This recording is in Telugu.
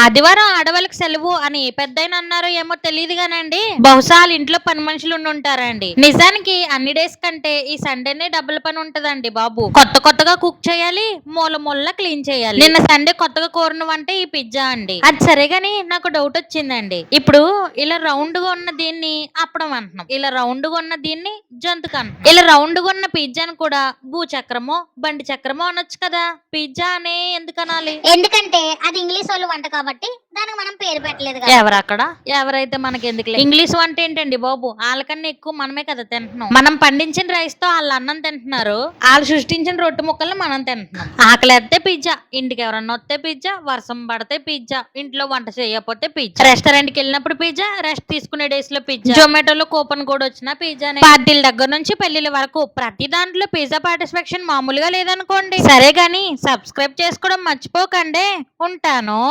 ఆదివారం ఆడవాళ్ళకి సెలవు అని ఏ పెద్దయిన అన్నారో ఏమో తెలియదు గానండి. బహుశా వాళ్ళ ఇంట్లో పని మనుషులు ఉండి ఉంటారండి. నిజానికి అన్ని డేస్ కంటే ఈ సండేనే డబుల్ పని ఉంటదండి బాబు. కొత్త కొత్తగా కుక్ చేయాలి, మూల మూల క్లీన్ చేయాలి. నిన్న సండే కొత్తగా కోరిన వంట ఈ పిజ్జా అండి. అది సరే గాని నాకు డౌట్ వచ్చిందండి. ఇప్పుడు ఇలా రౌండ్ గా ఉన్న దీన్ని అప్పడం అంటున్నాం, ఇలా రౌండ్ గా ఉన్న దీన్ని జంతుకు అంటున్నాం. ఇలా రౌండ్ గా ఉన్న పిజ్జాను కూడా భూచక్రమో బండి చక్రమో అనొచ్చు కదా, పిజ్జా అనే ఎందుకు అనాలి? ఎందుకంటే అది ఇంగ్లీష్ వాళ్ళు వంట కాబట్టి దానికి మనం పేరు పెట్టలేదు కదా. ఎవరక్కడ ఎవరైతే మనకెందుకులే. ఇంగ్లీష్ వంట ఏంటండి బాబు, వాళ్ళకన్నా ఎక్కువ మనమే కదా తింటున్నాం. మనం పండించిన రైస్ తో వాళ్ళు అన్నం తింటున్నారు, వాళ్ళు సృష్టించిన రొట్టె ముక్కల్ని మనం తింటున్నాం. ఆకలేస్తే పిజ్జా, ఇంటికి ఎవరన్నా వస్తే పిజ్జా, వర్షం పడితే పిజ్జా, ఇంట్లో వంట చేయకపోతే పిజ్జా, రెస్టారెంట్ కి వెళ్ళినప్పుడు పిజ్జా, రెస్ట్ తీసుకునే డేస్ లో పిజ్జా, జొమాటోలో కూపన్ కోడ్ వచ్చిన పిజ్జానే. పార్టీల దగ్గర నుంచి పెళ్లిల వరకు ప్రతి దాంట్లో పిజ్జా పార్టిసిపేషన్ మామూలుగా లేదనుకోండి. సరే గాని సబ్స్క్రైబ్ చేసుకోవడం మర్చిపోకండి. ఉంటాను.